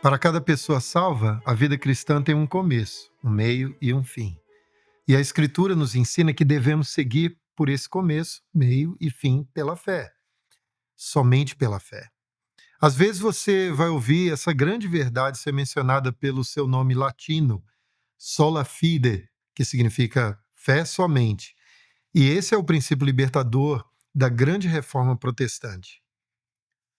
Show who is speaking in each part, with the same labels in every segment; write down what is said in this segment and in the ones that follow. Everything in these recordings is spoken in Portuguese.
Speaker 1: Para cada pessoa salva, a vida cristã tem um começo, um meio e um fim. E a Escritura nos ensina que devemos seguir por esse começo, meio e fim pela fé. Somente pela fé. Às vezes você vai ouvir essa grande verdade ser mencionada pelo seu nome latino, sola fide, que significa fé somente. E esse é o princípio libertador da grande reforma protestante.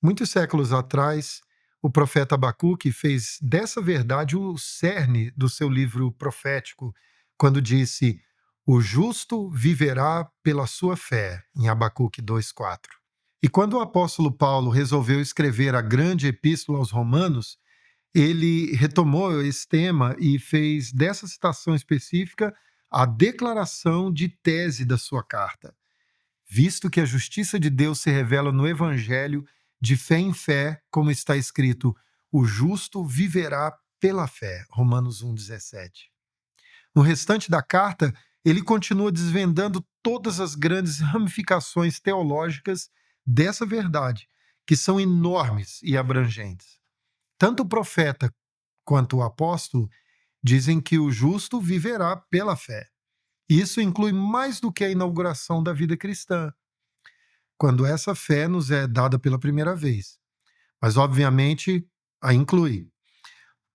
Speaker 1: Muitos séculos atrás, o profeta Abacuque fez dessa verdade o cerne do seu livro profético, quando disse: "O justo viverá pela sua fé", em Abacuque 2:4. E quando o apóstolo Paulo resolveu escrever a grande epístola aos Romanos, ele retomou esse tema e fez dessa citação específica a declaração de tese da sua carta. Visto que a justiça de Deus se revela no Evangelho, de fé em fé, como está escrito, o justo viverá pela fé. Romanos 1,17. No restante da carta, ele continua desvendando todas as grandes ramificações teológicas dessa verdade, que são enormes e abrangentes. Tanto o profeta quanto o apóstolo dizem que o justo viverá pela fé. Isso inclui mais do que a inauguração da vida cristã, quando essa fé nos é dada pela primeira vez. Mas, obviamente, a inclui.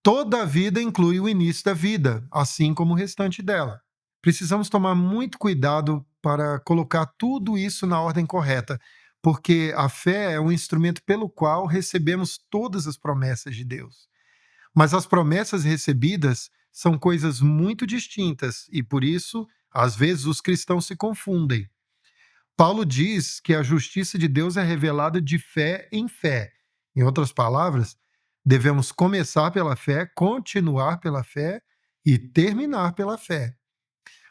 Speaker 1: Toda a vida inclui o início da vida, assim como o restante dela. Precisamos tomar muito cuidado para colocar tudo isso na ordem correta, porque a fé é um instrumento pelo qual recebemos todas as promessas de Deus. Mas as promessas recebidas são coisas muito distintas e, por isso, às vezes os cristãos se confundem. Paulo diz que a justiça de Deus é revelada de fé em fé. Em outras palavras, devemos começar pela fé, continuar pela fé e terminar pela fé.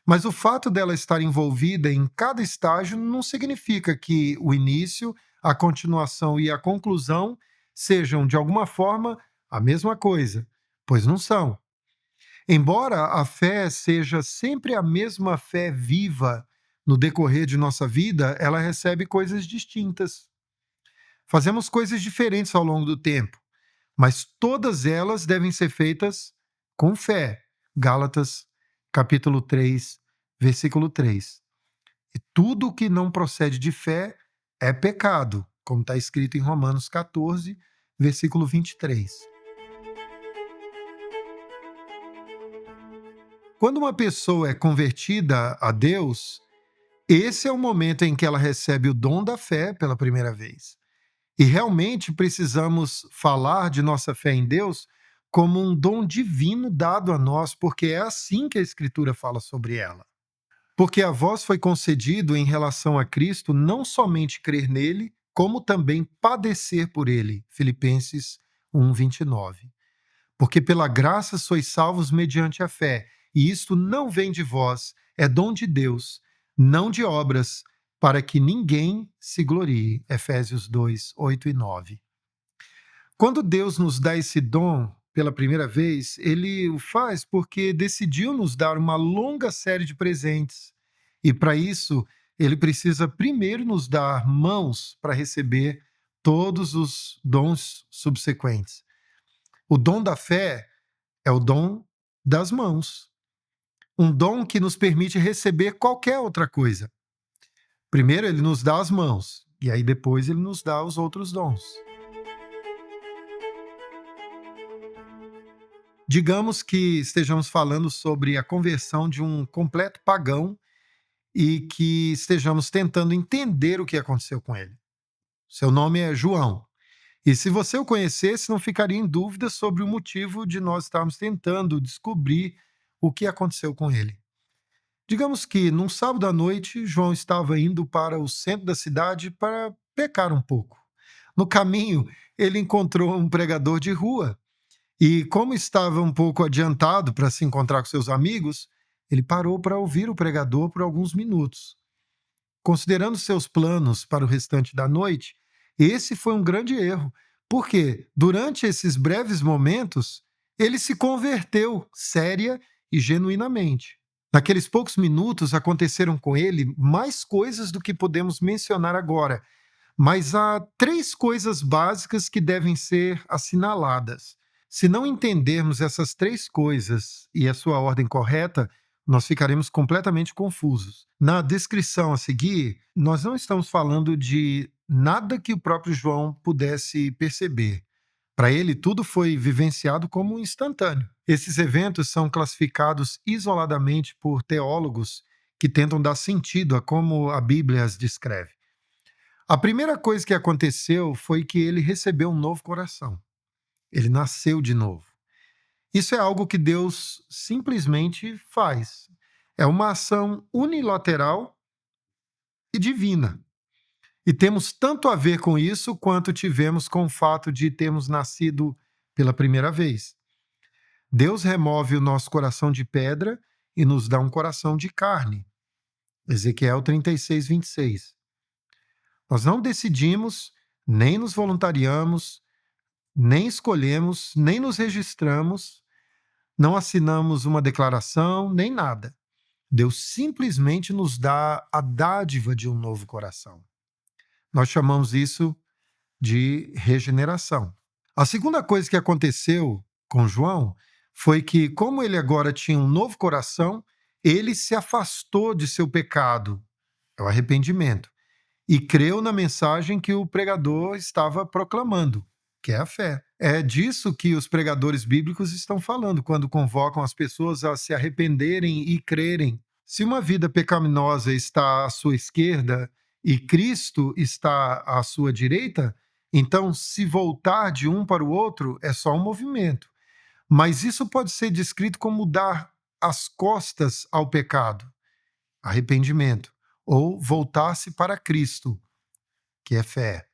Speaker 1: Mas o fato dela estar envolvida em cada estágio não significa que o início, a continuação e a conclusão sejam, de alguma forma, a mesma coisa, pois não são. Embora a fé seja sempre a mesma fé viva no decorrer de nossa vida, ela recebe coisas distintas. Fazemos coisas diferentes ao longo do tempo, mas todas elas devem ser feitas com fé. Gálatas, capítulo 3, versículo 3. E tudo que não procede de fé é pecado, como está escrito em Romanos 14, versículo 23. Quando uma pessoa é convertida a Deus, esse é o momento em que ela recebe o dom da fé pela primeira vez. E realmente precisamos falar de nossa fé em Deus como um dom divino dado a nós, porque é assim que a Escritura fala sobre ela. Porque a vós foi concedido em relação a Cristo não somente crer nele, como também padecer por ele. Filipenses 1:29. Porque pela graça sois salvos mediante a fé, e isto não vem de vós, é dom de Deus, não de obras, para que ninguém se glorie. Efésios 2, 8 e 9. Quando Deus nos dá esse dom pela primeira vez, ele o faz porque decidiu nos dar uma longa série de presentes. E para isso, ele precisa primeiro nos dar mãos para receber todos os dons subsequentes. O dom da fé é o dom das mãos. Um dom que nos permite receber qualquer outra coisa. Primeiro ele nos dá as mãos, e aí depois ele nos dá os outros dons. Digamos que estejamos falando sobre a conversão de um completo pagão e que estejamos tentando entender o que aconteceu com ele. Seu nome é João. E se você o conhecesse, não ficaria em dúvida sobre o motivo de nós estarmos tentando descobrir o que aconteceu com ele. Digamos que, num sábado à noite, João estava indo para o centro da cidade para pecar um pouco. No caminho, ele encontrou um pregador de rua e, como estava um pouco adiantado para se encontrar com seus amigos, ele parou para ouvir o pregador por alguns minutos. Considerando seus planos para o restante da noite, esse foi um grande erro, porque, durante esses breves momentos, ele se converteu séria e genuinamente. Naqueles poucos minutos aconteceram com ele mais coisas do que podemos mencionar agora, mas há 3 coisas básicas que devem ser assinaladas. Se não entendermos essas três coisas e a sua ordem correta, nós ficaremos completamente confusos. Na descrição a seguir, nós não estamos falando de nada que o próprio João pudesse perceber. Para ele, tudo foi vivenciado como instantâneo. Esses eventos são classificados isoladamente por teólogos que tentam dar sentido a como a Bíblia as descreve. A primeira coisa que aconteceu foi que ele recebeu um novo coração. Ele nasceu de novo. Isso é algo que Deus simplesmente faz. É uma ação unilateral e divina. E temos tanto a ver com isso quanto tivemos com o fato de termos nascido pela primeira vez. Deus remove o nosso coração de pedra e nos dá um coração de carne. Ezequiel 36, 26. Nós não decidimos, nem nos voluntariamos, nem escolhemos, nem nos registramos, não assinamos uma declaração, nem nada. Deus simplesmente nos dá a dádiva de um novo coração. Nós chamamos isso de regeneração. A segunda coisa que aconteceu com João foi que, como ele agora tinha um novo coração, ele se afastou de seu pecado, é o arrependimento, e creu na mensagem que o pregador estava proclamando, que é a fé. É disso que os pregadores bíblicos estão falando quando convocam as pessoas a se arrependerem e crerem. Se uma vida pecaminosa está à sua esquerda e Cristo está à sua direita, então se voltar de um para o outro é só um movimento. Mas isso pode ser descrito como dar as costas ao pecado, arrependimento, ou voltar-se para Cristo, que é fé,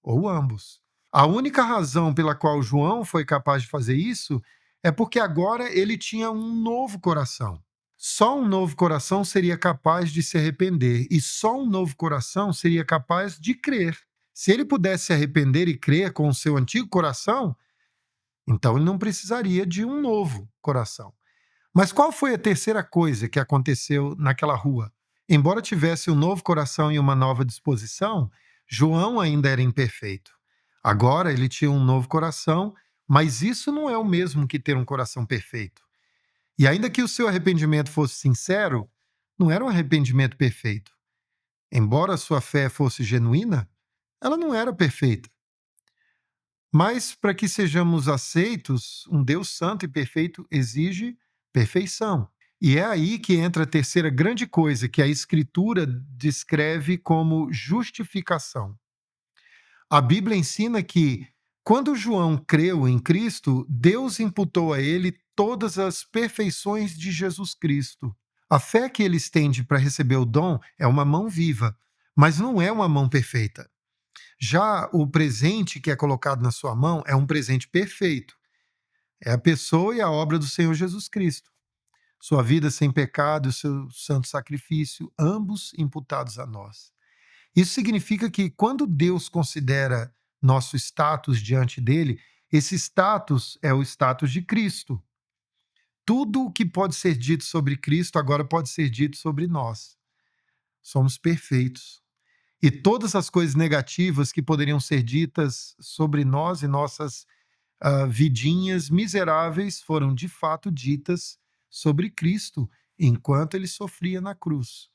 Speaker 1: ou ambos. A única razão pela qual João foi capaz de fazer isso é porque agora ele tinha um novo coração. Só um novo coração seria capaz de se arrepender, e só um novo coração seria capaz de crer. Se ele pudesse se arrepender e crer com o seu antigo coração, então ele não precisaria de um novo coração. Mas qual foi a terceira coisa que aconteceu naquela rua? Embora tivesse um novo coração e uma nova disposição, João ainda era imperfeito. Agora ele tinha um novo coração, mas isso não é o mesmo que ter um coração perfeito. E ainda que o seu arrependimento fosse sincero, não era um arrependimento perfeito. Embora a sua fé fosse genuína, ela não era perfeita. Mas para que sejamos aceitos, um Deus santo e perfeito exige perfeição. E é aí que entra a terceira grande coisa que a Escritura descreve como justificação. A Bíblia ensina que, quando João creu em Cristo, Deus imputou a ele todas as perfeições de Jesus Cristo. A fé que ele estende para receber o dom é uma mão viva, mas não é uma mão perfeita. Já o presente que é colocado na sua mão é um presente perfeito. É a pessoa e a obra do Senhor Jesus Cristo. Sua vida sem pecado e seu santo sacrifício, ambos imputados a nós. Isso significa que quando Deus considera nosso status diante dele, esse status é o status de Cristo. Tudo o que pode ser dito sobre Cristo agora pode ser dito sobre nós. Somos perfeitos. E todas as coisas negativas que poderiam ser ditas sobre nós e nossas vidinhas miseráveis foram de fato ditas sobre Cristo enquanto ele sofria na cruz.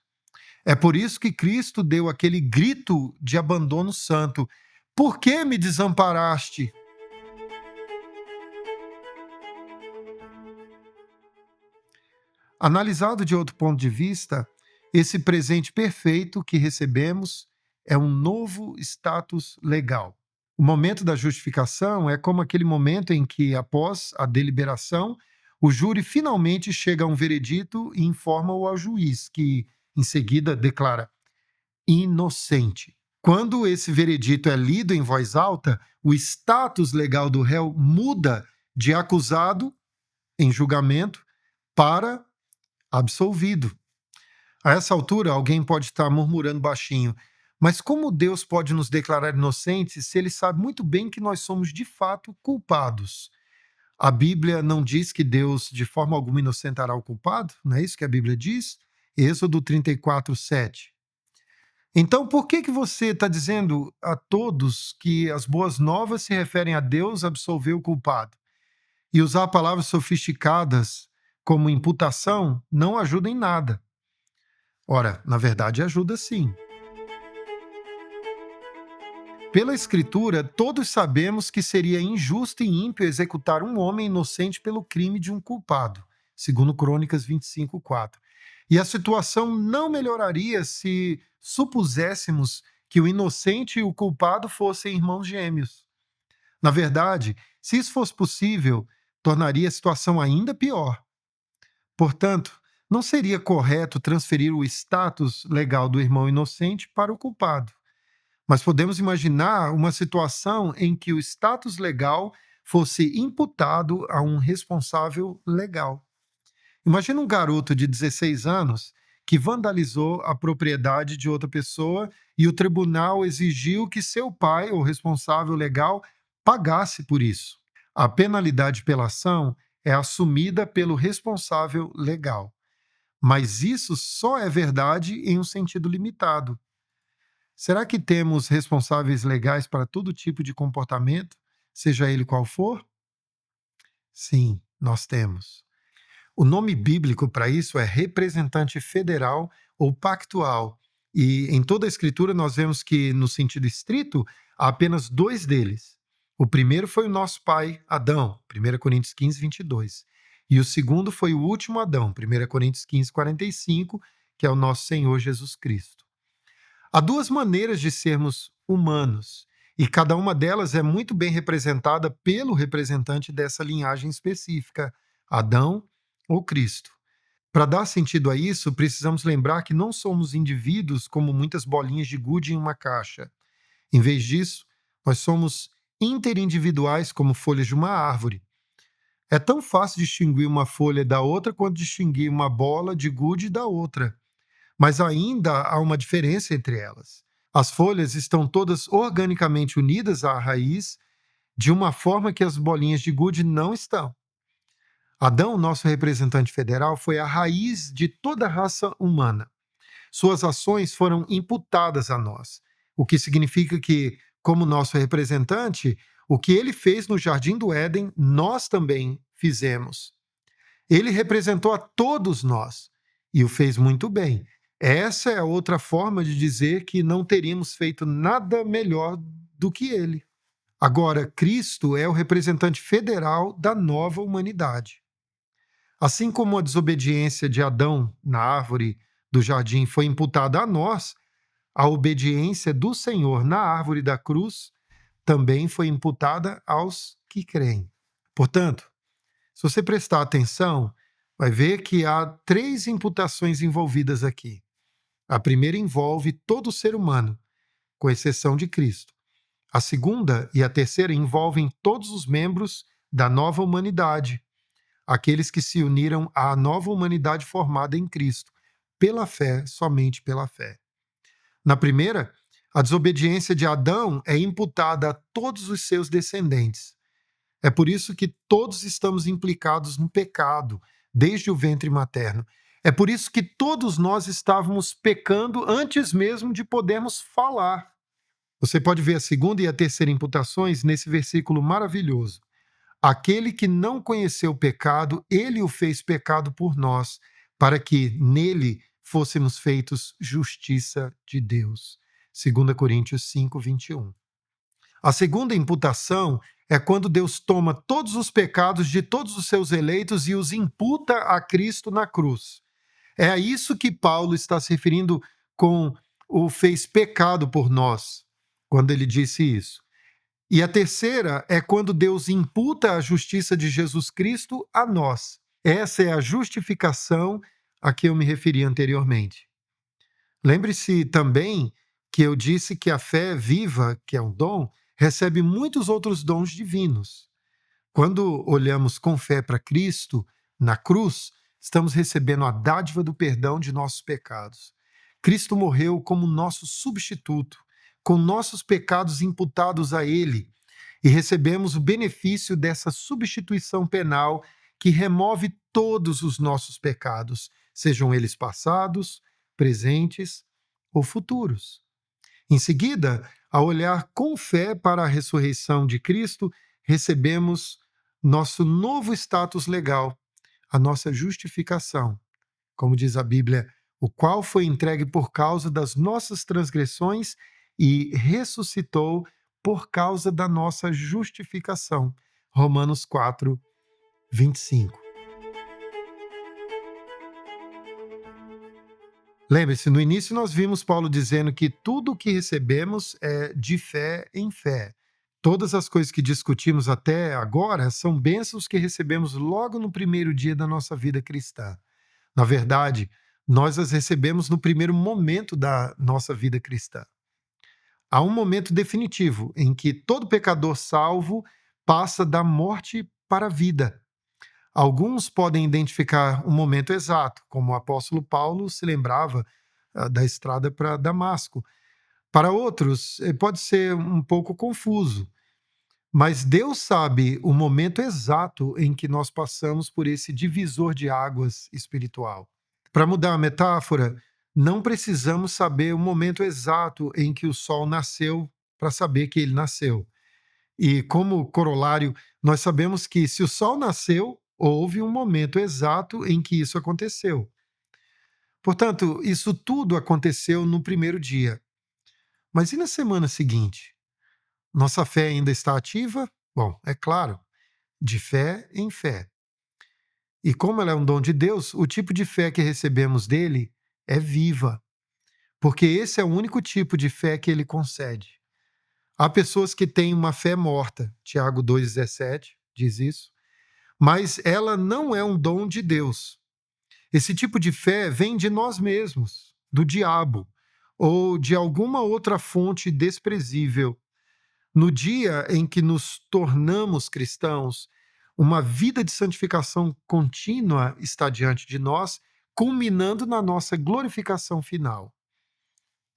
Speaker 1: É por isso que Cristo deu aquele grito de abandono santo: Por que me desamparaste? Analisado de outro ponto de vista, esse presente perfeito que recebemos é um novo status legal. O momento da justificação é como aquele momento em que, após a deliberação, o júri finalmente chega a um veredito e informa-o ao juiz, que em seguida declara inocente. Quando esse veredito é lido em voz alta, o status legal do réu muda de acusado em julgamento para absolvido. A essa altura, alguém pode estar murmurando baixinho: mas como Deus pode nos declarar inocentes se ele sabe muito bem que nós somos de fato culpados? A Bíblia não diz que Deus de forma alguma inocentará o culpado? Não é isso que a Bíblia diz? Êxodo 34, 7. Então, por que você está dizendo a todos que as boas novas se referem a Deus absolver o culpado? E usar palavras sofisticadas como imputação não ajuda em nada. Ora, na verdade ajuda sim. Pela Escritura, todos sabemos que seria injusto e ímpio executar um homem inocente pelo crime de um culpado, segundo Crônicas 25:4. E a situação não melhoraria se supuséssemos que o inocente e o culpado fossem irmãos gêmeos. Na verdade, se isso fosse possível, tornaria a situação ainda pior. Portanto, não seria correto transferir o status legal do irmão inocente para o culpado. Mas podemos imaginar uma situação em que o status legal fosse imputado a um responsável legal. Imagina um garoto de 16 anos que vandalizou a propriedade de outra pessoa e o tribunal exigiu que seu pai, ou responsável legal, pagasse por isso. A penalidade pela ação é assumida pelo responsável legal. Mas isso só é verdade em um sentido limitado. Será que temos responsáveis legais para todo tipo de comportamento, seja ele qual for? Sim, nós temos. O nome bíblico para isso é representante federal ou pactual. E em toda a Escritura nós vemos que, no sentido estrito, há apenas dois deles. O primeiro foi o nosso pai Adão, 1 Coríntios 15, 22. E o segundo foi o último Adão, 1 Coríntios 15, 45, que é o nosso Senhor Jesus Cristo. Há duas maneiras de sermos humanos, e cada uma delas é muito bem representada pelo representante dessa linhagem específica, Adão ou Cristo. Para dar sentido a isso, precisamos lembrar que não somos indivíduos como muitas bolinhas de gude em uma caixa. Em vez disso, nós somos interindividuais como folhas de uma árvore. É tão fácil distinguir uma folha da outra quanto distinguir uma bola de gude da outra. Mas ainda há uma diferença entre elas. As folhas estão todas organicamente unidas à raiz, de uma forma que as bolinhas de gude não estão. Adão, nosso representante federal, foi a raiz de toda a raça humana. Suas ações foram imputadas a nós, o que significa que, como nosso representante, o que ele fez no Jardim do Éden, nós também fizemos. Ele representou a todos nós e o fez muito bem. Essa é a outra forma de dizer que não teríamos feito nada melhor do que ele. Agora, Cristo é o representante federal da nova humanidade. Assim como a desobediência de Adão na árvore do jardim foi imputada a nós, a obediência do Senhor na árvore da cruz também foi imputada aos que creem. Portanto, se você prestar atenção, vai ver que há três imputações envolvidas aqui. A primeira envolve todo ser humano, com exceção de Cristo. A segunda e a terceira envolvem todos os membros da nova humanidade, aqueles que se uniram à nova humanidade formada em Cristo, pela fé, somente pela fé. Na primeira, a desobediência de Adão é imputada a todos os seus descendentes. É por isso que todos estamos implicados no pecado, desde o ventre materno. É por isso que todos nós estávamos pecando antes mesmo de podermos falar. Você pode ver a segunda e a terceira imputações nesse versículo maravilhoso. Aquele que não conheceu o pecado, ele o fez pecado por nós, para que nele fôssemos feitos justiça de Deus. 2 Coríntios 5, 21. A segunda imputação é quando Deus toma todos os pecados de todos os seus eleitos e os imputa a Cristo na cruz. É a isso que Paulo está se referindo com o fez pecado por nós, quando ele disse isso. E a terceira é quando Deus imputa a justiça de Jesus Cristo a nós. Essa é a justificação a que eu me referi anteriormente. Lembre-se também que eu disse que a fé viva, que é um dom, recebe muitos outros dons divinos. Quando olhamos com fé para Cristo na cruz, estamos recebendo a dádiva do perdão de nossos pecados. Cristo morreu como nosso substituto, com nossos pecados imputados a Ele, e recebemos o benefício dessa substituição penal que remove todos os nossos pecados, sejam eles passados, presentes ou futuros. Em seguida, ao olhar com fé para a ressurreição de Cristo, recebemos nosso novo status legal, a nossa justificação. Como diz a Bíblia, o qual foi entregue por causa das nossas transgressões e ressuscitou por causa da nossa justificação. Romanos 4, 25. Lembre-se, no início nós vimos Paulo dizendo que tudo o que recebemos é de fé em fé. Todas as coisas que discutimos até agora são bênçãos que recebemos logo no primeiro dia da nossa vida cristã. Na verdade, nós as recebemos no primeiro momento da nossa vida cristã. Há um momento definitivo em que todo pecador salvo passa da morte para a vida. Alguns podem identificar um momento exato, como o apóstolo Paulo se lembrava da estrada para Damasco. Para outros, pode ser um pouco confuso, mas Deus sabe o momento exato em que nós passamos por esse divisor de águas espiritual. Para mudar a metáfora, não precisamos saber o momento exato em que o sol nasceu para saber que ele nasceu. E como corolário, nós sabemos que se o sol nasceu, houve um momento exato em que isso aconteceu. Portanto, isso tudo aconteceu no primeiro dia. Mas e na semana seguinte? Nossa fé ainda está ativa? Bom, é claro, de fé em fé. E como ela é um dom de Deus, o tipo de fé que recebemos dele é viva, porque esse é o único tipo de fé que ele concede. Há pessoas que têm uma fé morta, Tiago 2,17 diz isso, mas ela não é um dom de Deus. Esse tipo de fé vem de nós mesmos, do diabo, ou de alguma outra fonte desprezível. No dia em que nos tornamos cristãos, uma vida de santificação contínua está diante de nós, culminando na nossa glorificação final.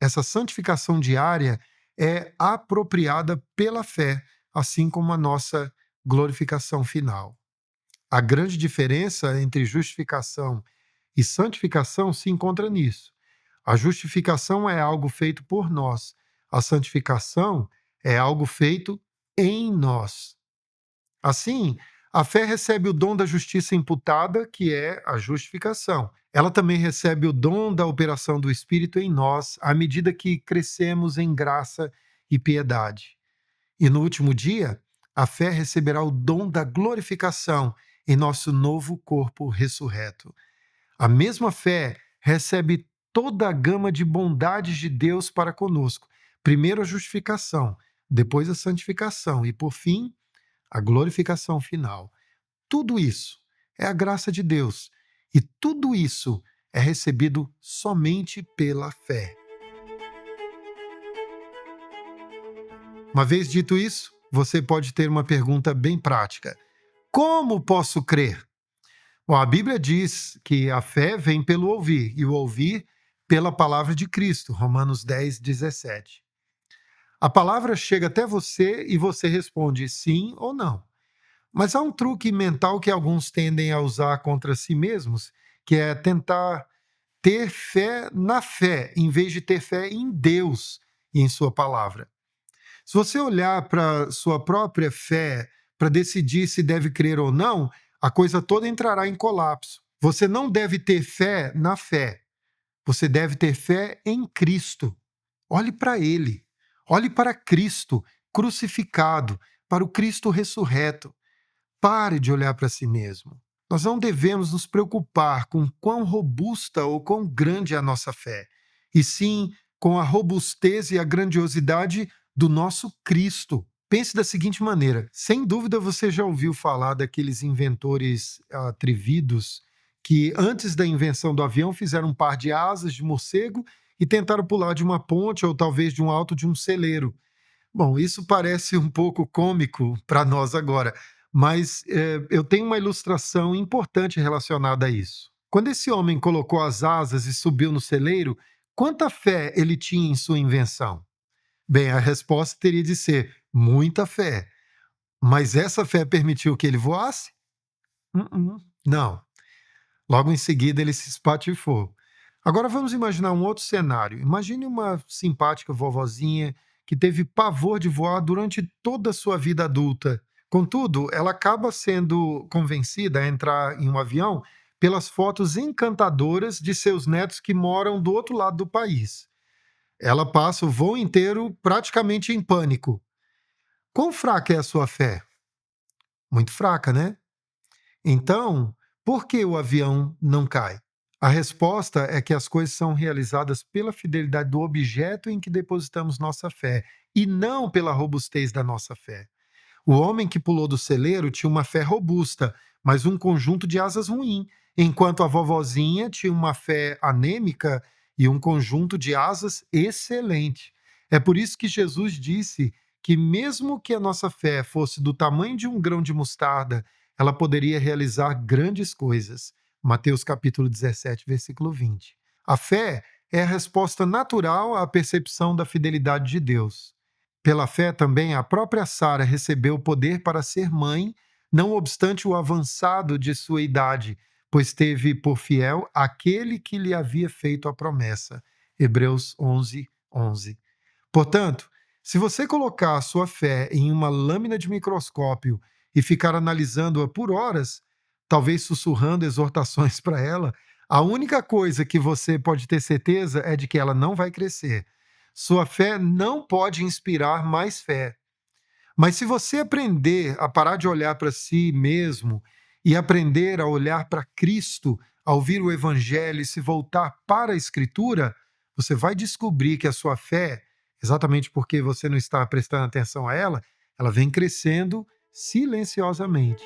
Speaker 1: Essa santificação diária é apropriada pela fé, assim como a nossa glorificação final. A grande diferença entre justificação e santificação se encontra nisso. A justificação é algo feito por nós, a santificação é algo feito em nós. Assim, a fé recebe o dom da justiça imputada, que é a justificação. Ela também recebe o dom da operação do Espírito em nós, à medida que crescemos em graça e piedade. E no último dia, a fé receberá o dom da glorificação em nosso novo corpo ressurreto. A mesma fé recebe toda a gama de bondades de Deus para conosco. Primeiro a justificação, depois a santificação e, por fim, a glorificação final. Tudo isso é a graça de Deus e tudo isso é recebido somente pela fé. Uma vez dito isso, você pode ter uma pergunta bem prática. Como posso crer? Bom, a Bíblia diz que a fé vem pelo ouvir, e o ouvir pela palavra de Cristo, Romanos 10, 17. A palavra chega até você e você responde sim ou não. Mas há um truque mental que alguns tendem a usar contra si mesmos, que é tentar ter fé na fé, em vez de ter fé em Deus e em sua palavra. Se você olhar para sua própria fé para decidir se deve crer ou não, a coisa toda entrará em colapso. Você não deve ter fé na fé. Você deve ter fé em Cristo. Olhe para Ele. Olhe para Cristo crucificado, para o Cristo ressurreto. Pare de olhar para si mesmo. Nós não devemos nos preocupar com quão robusta ou quão grande é a nossa fé, e sim com a robustez e a grandiosidade do nosso Cristo. Pense da seguinte maneira: sem dúvida você já ouviu falar daqueles inventores atrevidos que, antes da invenção do avião, fizeram um par de asas de morcego e tentaram pular de uma ponte ou talvez de um alto de um celeiro. Bom, isso parece um pouco cômico para nós agora, mas eu tenho uma ilustração importante relacionada a isso. Quando esse homem colocou as asas e subiu no celeiro, quanta fé ele tinha em sua invenção? Bem, a resposta teria de ser muita fé. Mas essa fé permitiu que ele voasse? Não. Logo em seguida ele se espatifou. Agora vamos imaginar um outro cenário. Imagine uma simpática vovozinha que teve pavor de voar durante toda a sua vida adulta, Contudo, ela acaba sendo convencida a entrar em um avião pelas fotos encantadoras de seus netos que moram do outro lado do país. Ela passa o voo inteiro praticamente em pânico. Quão fraca é a sua fé? Muito fraca, né? Então, por que o avião não cai? A resposta é que as coisas são realizadas pela fidelidade do objeto em que depositamos nossa fé e não pela robustez da nossa fé. O homem que pulou do celeiro tinha uma fé robusta, mas um conjunto de asas ruim, enquanto a vovozinha tinha uma fé anêmica e um conjunto de asas excelente. É por isso que Jesus disse que, mesmo que a nossa fé fosse do tamanho de um grão de mostarda, ela poderia realizar grandes coisas. Mateus capítulo 17, versículo 20. A fé é a resposta natural à percepção da fidelidade de Deus. Pela fé também, a própria Sara recebeu o poder para ser mãe, não obstante o avançado de sua idade, pois teve por fiel aquele que lhe havia feito a promessa. Hebreus 11, 11. Portanto, se você colocar a sua fé em uma lâmina de microscópio e ficar analisando-a por horas, talvez sussurrando exortações para ela, a única coisa que você pode ter certeza é de que ela não vai crescer. Sua fé não pode inspirar mais fé. Mas se você aprender a parar de olhar para si mesmo e aprender a olhar para Cristo, a ouvir o Evangelho e se voltar para a Escritura, você vai descobrir que a sua fé, exatamente porque você não está prestando atenção a ela, ela vem crescendo silenciosamente.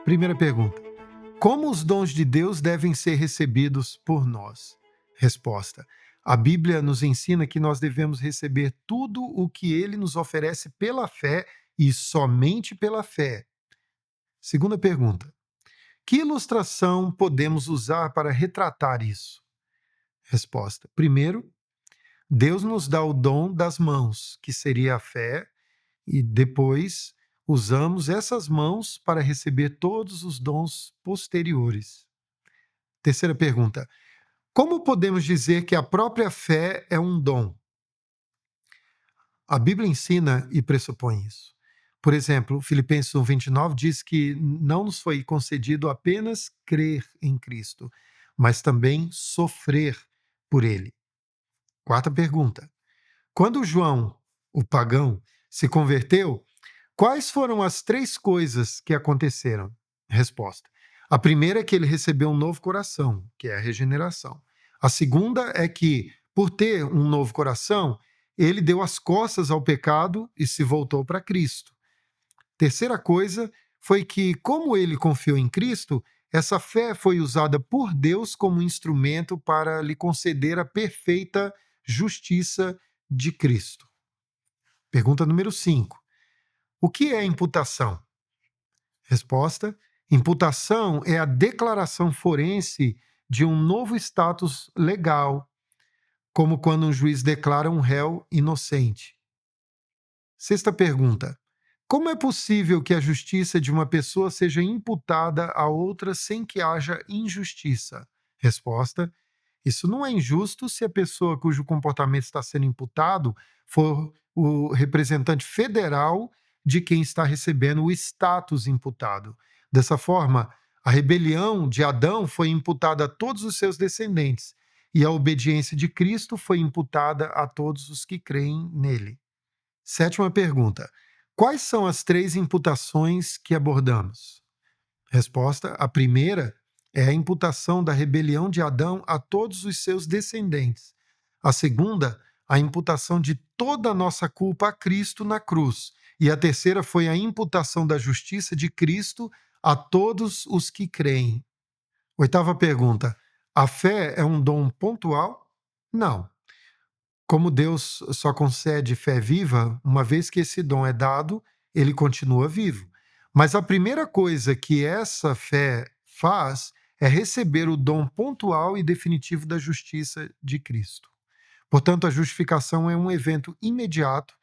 Speaker 1: Primeira pergunta: como os dons de Deus devem ser recebidos por nós? Resposta: a Bíblia nos ensina que nós devemos receber tudo o que ele nos oferece pela fé e somente pela fé. Segunda pergunta: que ilustração podemos usar para retratar isso? Resposta: primeiro, Deus nos dá o dom das mãos, que seria a fé, e depois usamos essas mãos para receber todos os dons posteriores. Terceira pergunta: como podemos dizer que a própria fé é um dom? A Bíblia ensina e pressupõe isso. Por exemplo, Filipenses 1:29 diz que não nos foi concedido apenas crer em Cristo, mas também sofrer por ele. Quarta pergunta: quando João, o pagão, se converteu, quais foram as três coisas que aconteceram? Resposta: a primeira é que ele recebeu um novo coração, que é a regeneração. A segunda é que, por ter um novo coração, ele deu as costas ao pecado e se voltou para Cristo. Terceira coisa foi que, como ele confiou em Cristo, essa fé foi usada por Deus como instrumento para lhe conceder a perfeita justiça de Cristo. Pergunta número 5. O que é imputação? Resposta: imputação é a declaração forense de um novo status legal, como quando um juiz declara um réu inocente. Sexta pergunta: como é possível que a justiça de uma pessoa seja imputada a outra sem que haja injustiça? Resposta: isso não é injusto se a pessoa cujo comportamento está sendo imputado for o representante federal de quem está recebendo o status imputado. Dessa forma, a rebelião de Adão foi imputada a todos os seus descendentes, e a obediência de Cristo foi imputada a todos os que creem nele. Sétima pergunta: quais são as três imputações que abordamos? Resposta: a primeira é a imputação da rebelião de Adão a todos os seus descendentes. A segunda, a imputação de toda a nossa culpa a Cristo na cruz. E a terceira foi a imputação da justiça de Cristo a todos os que creem. Oitava pergunta: a fé é um dom pontual? Não. Como Deus só concede fé viva, uma vez que esse dom é dado, ele continua vivo. Mas a primeira coisa que essa fé faz é receber o dom pontual e definitivo da justiça de Cristo. Portanto, a justificação é um evento imediato,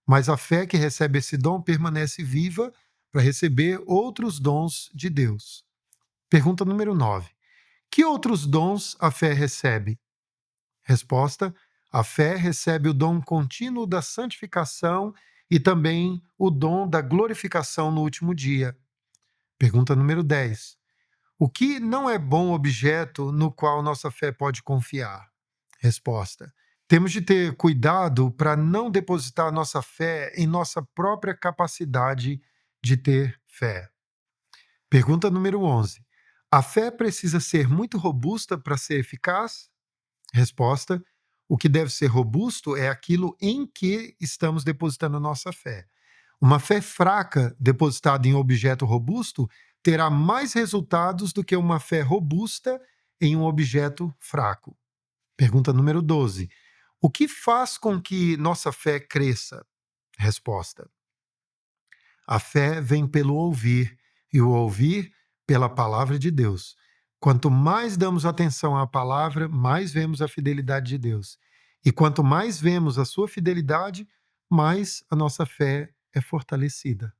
Speaker 1: mas a fé que recebe esse dom permanece viva para receber outros dons de Deus. Pergunta número 9: que outros dons a fé recebe? Resposta: a fé recebe o dom contínuo da santificação e também o dom da glorificação no último dia. Pergunta número 10. O que não é bom objeto no qual nossa fé pode confiar? Resposta: temos de ter cuidado para não depositar nossa fé em nossa própria capacidade de ter fé. Pergunta número 11. A fé precisa ser muito robusta para ser eficaz? Resposta: o que deve ser robusto é aquilo em que estamos depositando nossa fé. Uma fé fraca depositada em um objeto robusto terá mais resultados do que uma fé robusta em um objeto fraco. Pergunta número 12. O que faz com que nossa fé cresça? Resposta: a fé vem pelo ouvir, e o ouvir pela palavra de Deus. Quanto mais damos atenção à palavra, mais vemos a fidelidade de Deus. E quanto mais vemos a sua fidelidade, mais a nossa fé é fortalecida.